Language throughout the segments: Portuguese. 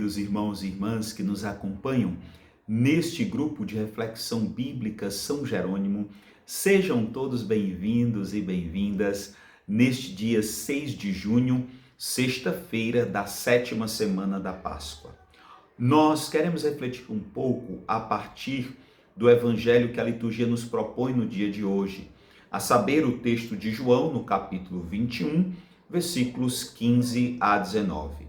queridos irmãos e irmãs que nos acompanham neste grupo de reflexão bíblica São Jerônimo. Sejam todos bem-vindos e bem-vindas neste dia 6 de junho, sexta-feira da 7ª semana da Páscoa. Nós queremos refletir um pouco a partir do evangelho que a liturgia nos propõe no dia de hoje, a saber, o texto de João, no capítulo 21, versículos 15 a 19.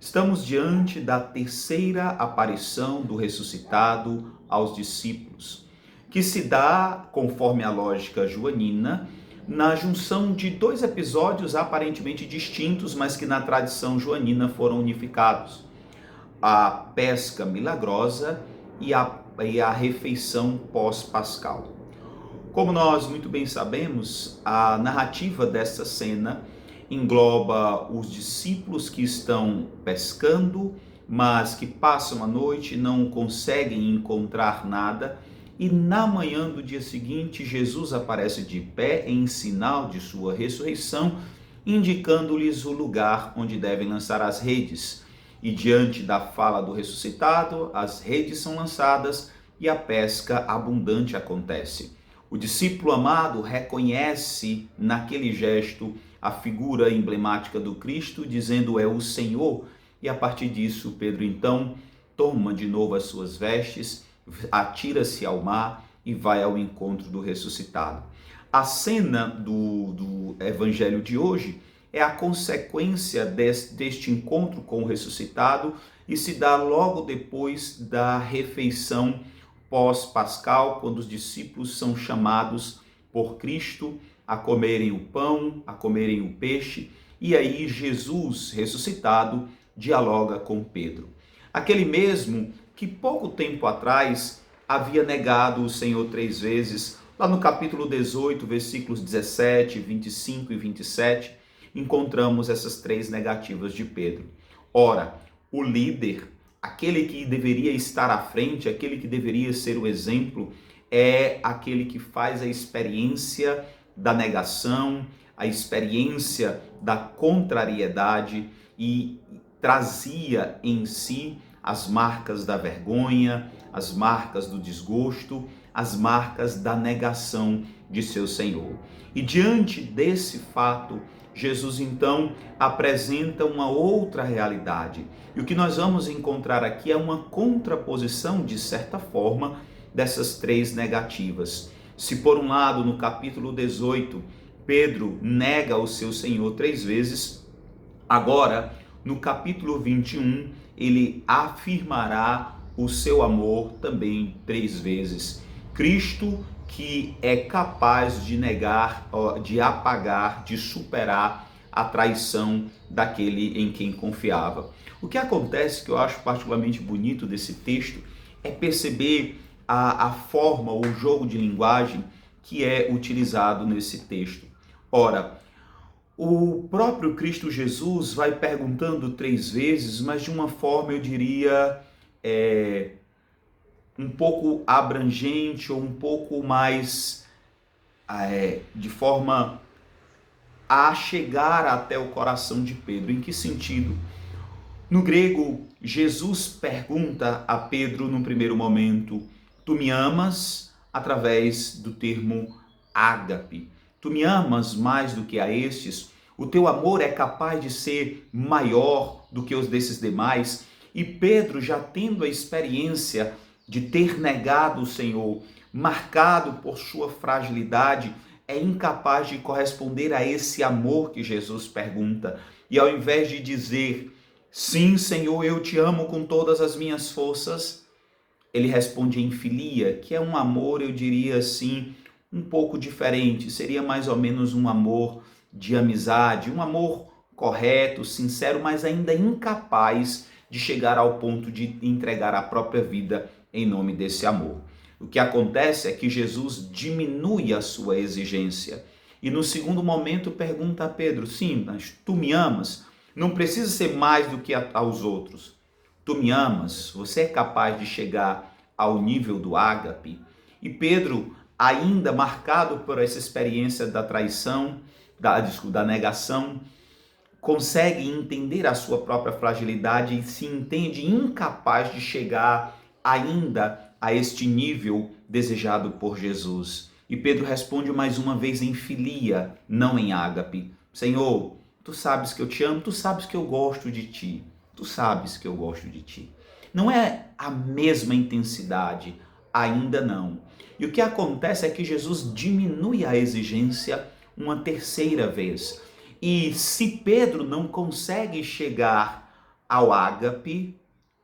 Estamos diante da terceira aparição do ressuscitado aos discípulos, que se dá, conforme a lógica joanina, na junção de dois episódios aparentemente distintos, mas que na tradição joanina foram unificados: a pesca milagrosa e a refeição pós-pascal. Como nós muito bem sabemos, a narrativa dessa cena engloba os discípulos que estão pescando, mas que passam a noite e não conseguem encontrar nada, e na manhã do dia seguinte Jesus aparece de pé em sinal de sua ressurreição, indicando-lhes o lugar onde devem lançar as redes. E diante da fala do ressuscitado, as redes são lançadas e a pesca abundante acontece. O discípulo amado reconhece naquele gesto a figura emblemática do Cristo, dizendo: é o Senhor. E a partir disso, Pedro então toma de novo as suas vestes, atira-se ao mar e vai ao encontro do ressuscitado. A cena do evangelho de hoje é a consequência deste encontro com o ressuscitado e se dá logo depois da refeição pós-pascal, quando os discípulos são chamados por Cristo a comerem o pão, a comerem o peixe, e aí Jesus, ressuscitado, dialoga com Pedro. Aquele mesmo que pouco tempo atrás havia negado o Senhor 3 vezes, lá no capítulo 18, versículos 17, 25 e 27, encontramos essas 3 negativas de Pedro. Ora, o líder, aquele que deveria estar à frente, aquele que deveria ser o exemplo, é aquele que faz a experiência da negação, a experiência da contrariedade e trazia em si as marcas da vergonha, as marcas do desgosto, as marcas da negação de seu Senhor. E diante desse fato, Jesus então apresenta uma outra realidade. E o que nós vamos encontrar aqui é uma contraposição, de certa forma, dessas 3 negativas. Se por um lado, no capítulo 18, Pedro nega o seu Senhor 3 vezes, agora, no capítulo 21, ele afirmará o seu amor também 3 vezes. Cristo, que é capaz de negar, de apagar, de superar a traição daquele em quem confiava. O que acontece, que eu acho particularmente bonito desse texto, é perceber a forma, o jogo de linguagem que é utilizado nesse texto. Ora, o próprio Cristo Jesus vai perguntando 3 vezes, mas de uma forma, eu diria, um pouco abrangente ou um pouco mais de forma a chegar até o coração de Pedro. Em que sentido? No grego, Jesus pergunta a Pedro no primeiro momento: tu me amas? Através do termo ágape. Tu me amas mais do que a estes? O teu amor é capaz de ser maior do que os desses demais? E Pedro, já tendo a experiência de ter negado o Senhor, marcado por sua fragilidade, é incapaz de corresponder a esse amor que Jesus pergunta. E ao invés de dizer: sim, Senhor, eu te amo com todas as minhas forças, ele responde em filia, que é um amor, eu diria assim, um pouco diferente. Seria mais ou menos um amor de amizade, um amor correto, sincero, mas ainda incapaz de chegar ao ponto de entregar a própria vida em nome desse amor. O que acontece é que Jesus diminui a sua exigência e no segundo momento pergunta a Pedro: sim, mas tu me amas? Não precisa ser mais do que aos outros. Tu me amas? Você é capaz de chegar ao nível do ágape? E Pedro, ainda marcado por essa experiência da traição, da negação, consegue entender a sua própria fragilidade e se entende incapaz de chegar ainda a este nível desejado por Jesus. E Pedro responde mais uma vez em filia, não em ágape. Senhor, tu sabes que eu te amo, tu sabes que eu gosto de ti. Tu sabes que eu gosto de ti. Não é a mesma intensidade, ainda não. E o que acontece é que Jesus diminui a exigência uma terceira vez. E se Pedro não consegue chegar ao ágape,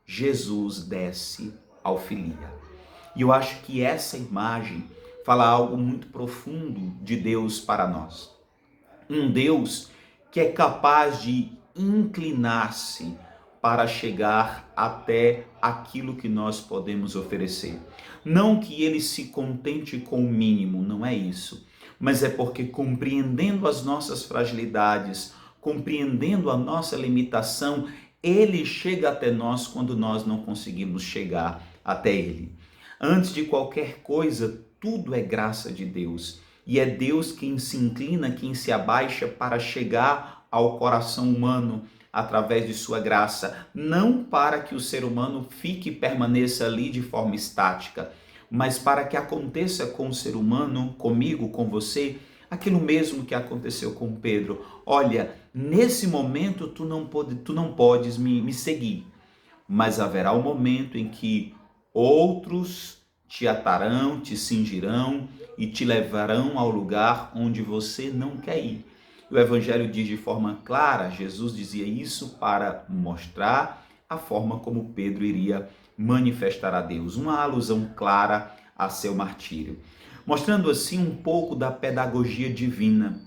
Jesus desce ao filia. E eu acho que essa imagem fala algo muito profundo de Deus para nós. Um Deus que é capaz de inclinar-se para chegar até aquilo que nós podemos oferecer. Não que ele se contente com o mínimo, não é isso. Mas é porque compreendendo as nossas fragilidades, compreendendo a nossa limitação, ele chega até nós quando nós não conseguimos chegar até ele. Antes de qualquer coisa, tudo é graça de Deus. E é Deus quem se inclina, quem se abaixa para chegar ao coração humano através de sua graça. Não para que o ser humano fique e permaneça ali de forma estática, mas para que aconteça com o ser humano, comigo, com você, aquilo mesmo que aconteceu com Pedro. Olha, nesse momento tu não podes me seguir, mas haverá um momento em que outros te atarão, te cingirão e te levarão ao lugar onde você não quer ir. O Evangelho diz de forma clara, Jesus dizia isso para mostrar a forma como Pedro iria manifestar a Deus, uma alusão clara a seu martírio, mostrando assim um pouco da pedagogia divina.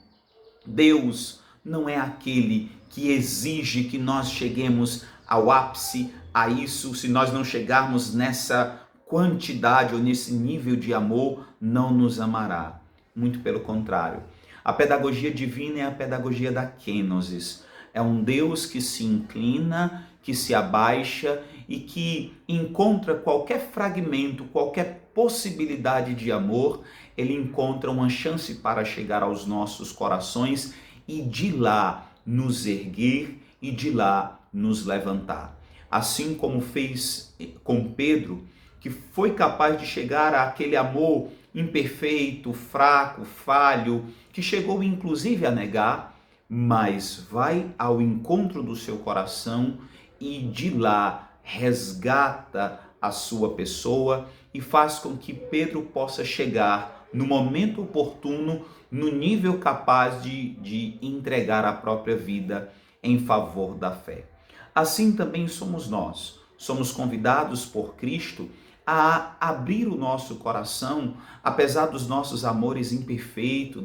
Deus não é aquele que exige que nós cheguemos ao ápice a isso. Se nós não chegarmos nessa quantidade ou nesse nível de amor, não nos amará. Muito pelo contrário. A pedagogia divina é a pedagogia da kenosis. É um Deus que se inclina, que se abaixa e que encontra qualquer fragmento, qualquer possibilidade de amor, ele encontra uma chance para chegar aos nossos corações e de lá nos erguer e de lá nos levantar. Assim como fez com Pedro, que foi capaz de chegar àquele amor imperfeito, fraco, falho, que chegou inclusive a negar, mas vai ao encontro do seu coração e de lá resgata a sua pessoa e faz com que Pedro possa chegar no momento oportuno, no nível capaz de entregar a própria vida em favor da fé. Assim também somos nós. Somos convidados por Cristo a abrir o nosso coração, apesar dos nossos amores imperfeitos,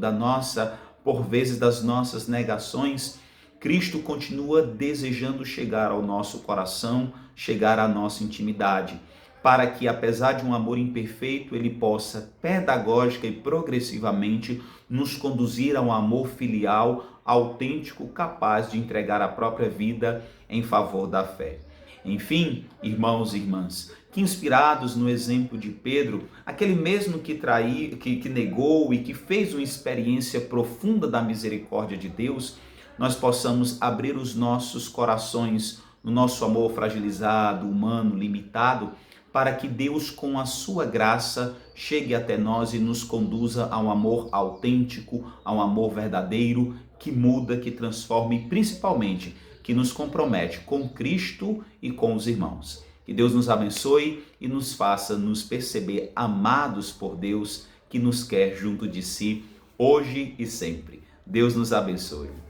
por vezes das nossas negações. Cristo continua desejando chegar ao nosso coração, chegar à nossa intimidade, para que, apesar de um amor imperfeito, ele possa pedagógica e progressivamente nos conduzir a um amor filial, autêntico, capaz de entregar a própria vida em favor da fé. Enfim, irmãos e irmãs, que inspirados no exemplo de Pedro, aquele mesmo que traiu, que negou e que fez uma experiência profunda da misericórdia de Deus, nós possamos abrir os nossos corações no nosso amor fragilizado, humano, limitado, para que Deus, com a sua graça, chegue até nós e nos conduza a um amor autêntico, a um amor verdadeiro, que muda, que transforma e principalmente que nos compromete com Cristo e com os irmãos. Que Deus nos abençoe e nos faça nos perceber amados por Deus, que nos quer junto de si, hoje e sempre. Deus nos abençoe.